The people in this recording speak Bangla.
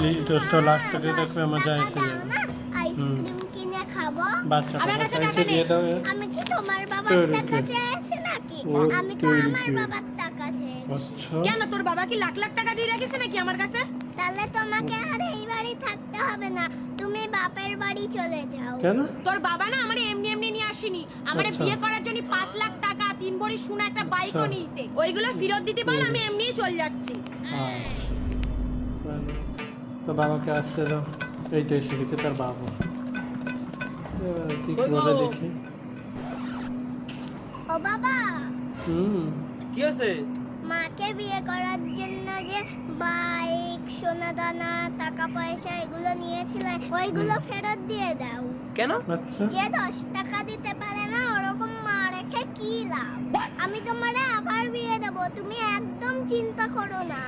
লিটোসটা লাস্টে দেখবে মজা এসে দাও যাবে। না, আইসক্রিম কিনে খাবো। বাচ্চা আমার কাছে টাকা টাকা নেই। দিয়ে দাও। আমি কি তোমার বাবার তোর টাকা কি? চেয়েছি নাকি? ও আমি তো তোর আমার কি? বাবার টাকা চেয়েছি। আচ্ছা কেন তোর বাবা কি লাখ লাখ টাকা দিয়ে রেখেছে নাকি আমার কাছে? তাহলে তোমাকে আর এই বাড়ি থাকতে হবে না, তুমি বাপের বাড়ি চলে যাও। কেন? তোর বাবা না আমারে এমনি এমনি নিয়ে আসেনি, আমারে আচ্ছা। বিয়ে করার জন্য 5 লাখ টাকা 3 ভরি সোনা একটা বাইকও আচ্ছা। নিয়েছে। ওইগুলো ফেরত দিতে বল, আমি এমনিই চলে যাচ্ছি। ভালো। তো বাবাকে আসতে দাও। এই তো এসে গেছে তার বাবা। এবার কি করে দেখি। ও বাবা, কি আছে? মাকে বিয়ে করার জন্য যে বাইক, সোনা দানা, টাকা পয়সা এগুলো নিয়েছিলে, ওইগুলো ফেরত দিয়ে দাও। কেন? আচ্ছা যে 10 টাকা দিতে পারে না ওরকম মা রেখে কি লাভ? আমি তোমারে আবার বিয়ে দেবো, তুমি একদম চিন্তা করো না।